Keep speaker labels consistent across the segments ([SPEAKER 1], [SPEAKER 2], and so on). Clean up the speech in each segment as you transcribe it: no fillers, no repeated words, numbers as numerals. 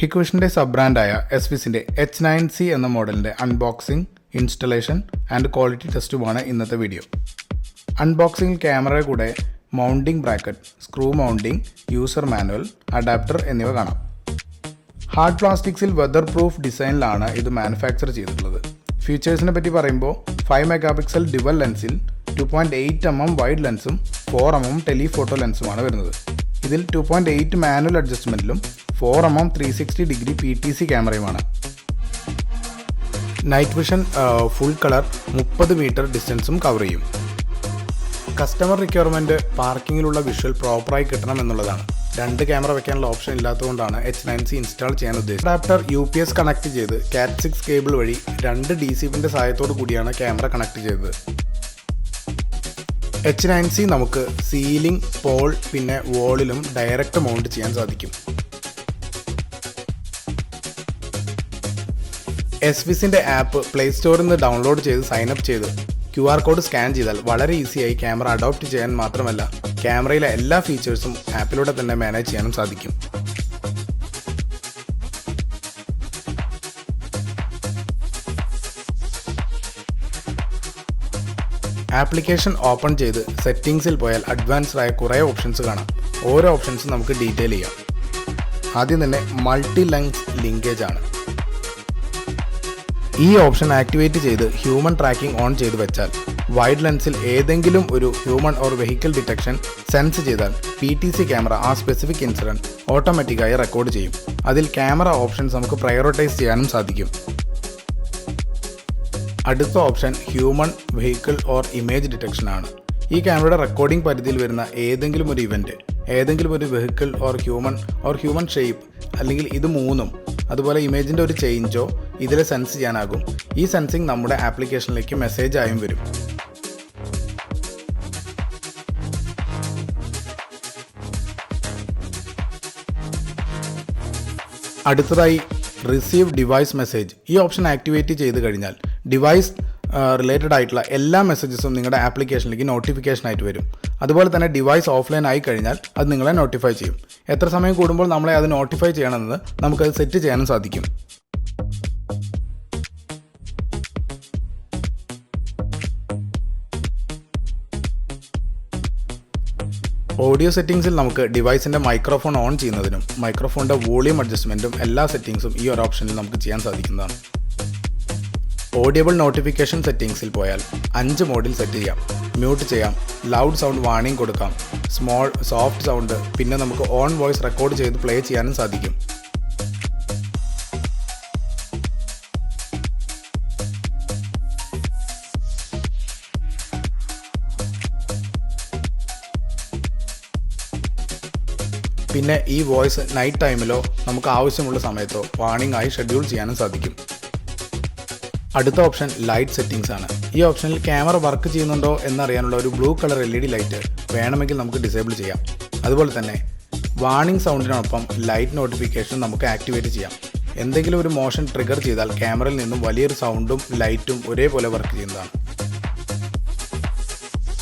[SPEAKER 1] ഹിക്വിഷൻ്റെ sub ബ്രാൻഡായ എസ്വിസിൻ്റെ H9C എന്ന മോഡലിൻ്റെ അൺബോക്സിംഗ്, ഇൻസ്റ്റലേഷൻ ആൻഡ് ക്വാളിറ്റി ടെസ്റ്റുമാണ് ഇന്നത്തെ വീഡിയോ. അൺബോക്സിംഗിൽ ക്യാമറയുടെ കൂടെ mounting bracket, screw mounting, user manual, adapter എന്നിവ കാണാം. ഹാർഡ് പ്ലാസ്റ്റിക്സിൽ വെതർ പ്രൂഫ് ഡിസൈനിലാണ് ഇത് മാനുഫാക്ചർ ചെയ്തിട്ടുള്ളത്. ഫീച്ചേഴ്സിനെ പറ്റി പറയുമ്പോൾ 5 മെഗാപിക്സൽ ഡ്യുവൽ ലെൻസിൽ 2.8mm വൈഡ് ലെൻസും 4mm ടെലിഫോട്ടോ ലെൻസുമാണ് വരുന്നത്. ഇതിൽ 2.8 മാനുവൽ അഡ്ജസ്റ്റ്മെൻറ്റിലും 4mm 360 ഡിഗ്രി PTC ക്യാമറയുമാണ്. Night vision full colour 30 metre ഡിസ്റ്റൻസും കവർ ചെയ്യും. കസ്റ്റമർ റിക്വയർമെൻറ്റ് പാർക്കിങ്ങിലുള്ള വിഷ്വൽ പ്രോപ്പറായി കിട്ടണം എന്നുള്ളതാണ്. 2 ക്യാമറ വെക്കാനുള്ള ഓപ്ഷൻ ഇല്ലാത്തതുകൊണ്ടാണ് H9C ഇൻസ്റ്റാൾ ചെയ്യാൻ ഉദ്ദേശിച്ചത്. അഡാപ്റ്റർ UPS കണക്ട് ചെയ്ത് Cat 6 കേബിൾ വഴി 2 DC-ൻ്റെ സഹായത്തോടു കൂടിയാണ് ക്യാമറ കണക്ട് ചെയ്തത്. H9C നമുക്ക് സീലിംഗ്, പോൾ, പിന്നെ വോളിലും ഡയറക്റ്റ് മൗണ്ട് ചെയ്യാൻ സാധിക്കും. എസ്വിസിൻ്റെ ആപ്പ് പ്ലേ സ്റ്റോറിൽ നിന്ന് ഡൗൺലോഡ് ചെയ്ത് സൈനപ്പ് ചെയ്ത് QR കോഡ് സ്കാൻ ചെയ്താൽ വളരെ ഈസിയായി ക്യാമറ അഡോപ്റ്റ് ചെയ്യാൻ മാത്രമല്ല ക്യാമറയിലെ എല്ലാ ഫീച്ചേഴ്സും ആപ്പിലൂടെ തന്നെ മാനേജ് ചെയ്യാനും സാധിക്കും. ആപ്ലിക്കേഷൻ ഓപ്പൺ ചെയ്ത് സെറ്റിംഗ്സിൽ പോയാൽ അഡ്വാൻസ്ഡ് ആയ കുറേ ഓപ്ഷൻസ് കാണാം. ഓരോ ഓപ്ഷൻസും നമുക്ക് ഡീറ്റെയിൽ ചെയ്യാം. ആദ്യം തന്നെ മൾട്ടി ലെൻസ് ലിങ്കേജ് ആണ്. ഈ ഓപ്ഷൻ ആക്ടിവേറ്റ് ചെയ്ത് ഹ്യൂമൻ ട്രാക്കിംഗ് ഓൺ ചെയ്ത് വെച്ചാൽ വൈഡ് ലെൻസിൽ ഏതെങ്കിലും ഒരു human or vehicle detection sense ചെയ്താൽ PTC ക്യാമറ ആ സ്പെസിഫിക് ഇൻസിഡൻറ്റ് ഓട്ടോമാറ്റിക്കായി റെക്കോർഡ് ചെയ്യും. അതിൽ ക്യാമറ ഓപ്ഷൻസ് നമുക്ക് പ്രയോറിറ്റൈസ് ചെയ്യാനും സാധിക്കും. അടുത്ത option human, vehicle or image detection ആണ്. ഈ ക്യാമറയുടെ റെക്കോർഡിംഗ് പരിധിയിൽ വരുന്ന ഏതെങ്കിലും ഒരു ഇവൻറ്റ്, ഏതെങ്കിലും ഒരു വെഹിക്കിൾ ഓർ ഹ്യൂമൻ ഷേപ്പ്, അല്ലെങ്കിൽ ഇത് മൂന്നും, അതുപോലെ ഇമേജിൻ്റെ ഒരു ചേഞ്ചോ ഇതിൽ സെൻസ് ചെയ്യാനാകും. ഈ സെൻസിങ് നമ്മുടെ ആപ്ലിക്കേഷനിലേക്ക് മെസ്സേജ് ആയും വരും. അടുത്തതായി റിസീവ് ഡിവൈസ് മെസ്സേജ്. ഈ ഓപ്ഷൻ ആക്ടിവേറ്റ് ചെയ്ത് കഴിഞ്ഞാൽ ഡിവൈസ് റിലേറ്റഡ് ആയിട്ടുള്ള എല്ലാ മെസ്സേജസും നിങ്ങളുടെ ആപ്ലിക്കേഷനിലേക്ക് നോട്ടിഫിക്കേഷൻ ആയിട്ട് വരും. അതുപോലെ തന്നെ ഡിവൈസ് ഓഫ്ലൈൻ ആയി കഴിഞ്ഞാൽ അത് നിങ്ങളെ നോട്ടിഫൈ ചെയ്യും. എത്ര സമയം കൂടുമ്പോൾ നമ്മളെ അത് നോട്ടിഫൈ ചെയ്യണമെന്ന് നമുക്കത് സെറ്റ് ചെയ്യാനും സാധിക്കും. ഓഡിയോ സെറ്റിംഗ്സിൽ നമുക്ക് ഡിവൈസിൻ്റെ മൈക്രോഫോൺ ഓൺ ചെയ്യുന്നതിനും മൈക്രോഫോണിൻ്റെ വോളിയം അഡ്ജസ്റ്റ്മെൻറ്റും എല്ലാ സെറ്റിംഗ്സും ഈ ഒരു ഓപ്ഷനിൽ നമുക്ക് ചെയ്യാൻ സാധിക്കുന്നതാണ്. ഓഡിയബിൾ നോട്ടിഫിക്കേഷൻ സെറ്റിംഗ്സിൽ പോയാൽ 5 മോഡിൽ സെറ്റ് ചെയ്യാം. മ്യൂട്ട് ചെയ്യാം, ലൗഡ് സൗണ്ട് വാർണിംഗ് കൊടുക്കാം, സ്മോൾ സോഫ്റ്റ് സൗണ്ട്, പിന്നെ നമുക്ക് ഓൺ വോയിസ് റെക്കോർഡ് ചെയ്ത് പ്ലേ ചെയ്യാനും സാധിക്കും. പിന്നെ ഈ വോയിസ് നൈറ്റ് ടൈമിലോ നമുക്ക് ആവശ്യമുള്ള സമയത്തോ വാർണിംഗ് ആയി ഷെഡ്യൂൾ ചെയ്യാനും സാധിക്കും. അടുത്ത ഓപ്ഷൻ ലൈറ്റ് സെറ്റിംഗ്സ് ആണ്. ഈ ഓപ്ഷനിൽ ക്യാമറ വർക്ക് ചെയ്യുന്നുണ്ടോ എന്നറിയാനുള്ള ഒരു ബ്ലൂ കളർ LED ലൈറ്റ് വേണമെങ്കിൽ നമുക്ക് ഡിസേബിൾ ചെയ്യാം. അതുപോലെ തന്നെ വാർണിംഗ് സൗണ്ടിനൊപ്പം ലൈറ്റ് നോട്ടിഫിക്കേഷൻ നമുക്ക് ആക്ടിവേറ്റ് ചെയ്യാം. എന്തെങ്കിലും ഒരു മോഷൻ ട്രിഗർ ചെയ്താൽ ക്യാമറയിൽ നിന്നും വലിയൊരു സൗണ്ടും ലൈറ്റും ഒരേപോലെ വർക്ക് ചെയ്യുന്നതാണ്.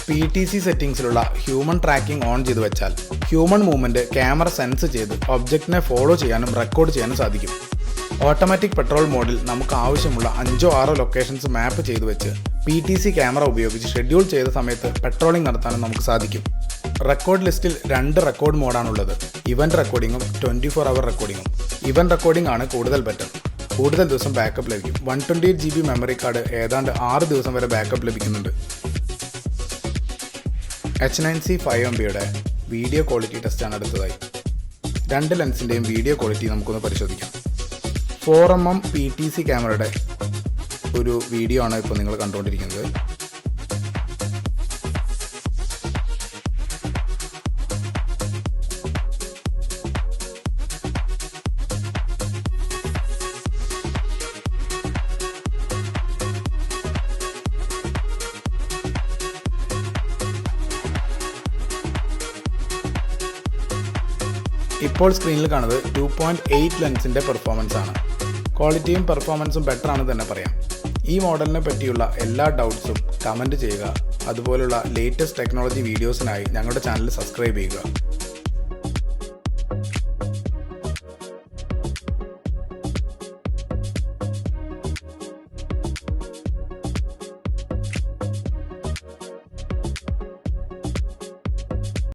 [SPEAKER 1] PTC സെറ്റിംഗ്സിലുള്ള ഹ്യൂമൻ ട്രാക്കിംഗ് ഓൺ ചെയ്ത് വെച്ചാൽ ഹ്യൂമൻ മൂവ്മെൻറ്റ് ക്യാമറ സെൻസ് ചെയ്ത് ഒബ്ജക്റ്റിനെ ഫോളോ ചെയ്യാനും റെക്കോർഡ് ചെയ്യാനും സാധിക്കും. ഓട്ടോമാറ്റിക് പെട്രോൾ മോഡിൽ നമുക്ക് ആവശ്യമുള്ള 5-6 ലൊക്കേഷൻസ് മാപ്പ് ചെയ്ത് വെച്ച് PTC ക്യാമറ ഉപയോഗിച്ച് ഷെഡ്യൂൾ ചെയ്ത സമയത്ത് പെട്രോളിംഗ് നടത്താനും നമുക്ക് സാധിക്കും. റെക്കോർഡ് ലിസ്റ്റിൽ 2 റെക്കോർഡ് മോഡാണുള്ളത്. ഇവൻറ്റ് റെക്കോർഡിങ്ങും 24 അവർ റെക്കോർഡിങ്ങും. ഇവൻറ്റ് റെക്കോർഡിംഗ് ആണ് കൂടുതൽ ബെറ്റർ. കൂടുതൽ ദിവസം ബാക്കപ്പ് ലഭിക്കും. 128 GB മെമ്മറി കാർഡ് ഏതാണ്ട് 6 ദിവസം വരെ ബാക്കപ്പ് ലഭിക്കുന്നുണ്ട്. H9C 5MBയുടെ വീഡിയോ ക്വാളിറ്റി ടെസ്റ്റാണ് അടുത്തതായി. 2 ലെൻസിൻ്റെയും വീഡിയോ ക്വാളിറ്റി നമുക്കൊന്ന് പരിശോധിക്കാം. 4mm PTC ക്യാമറയുടെ ഒരു വീഡിയോ ആണ് ഇപ്പോൾ നിങ്ങൾ കണ്ടുകൊണ്ടിരിക്കുന്നത്. ഇപ്പോൾ സ്ക്രീനിൽ കാണുന്നത് 2.8 ലെൻസിൻ്റെ പെർഫോമൻസ് ആണ്. ക്വാളിറ്റിയും പെർഫോമൻസും ബെറ്റർ ആണ് തന്നെ പറയാം. ഈ മോഡലിനെ പറ്റിയുള്ള എല്ലാ ഡൗട്ട്സും കമൻറ്റ് ചെയ്യുക. അതുപോലുള്ള ലേറ്റസ്റ്റ് ടെക്നോളജി വീഡിയോസിനായി ഞങ്ങളുടെ ചാനൽ സബ്സ്ക്രൈബ് ചെയ്യുക.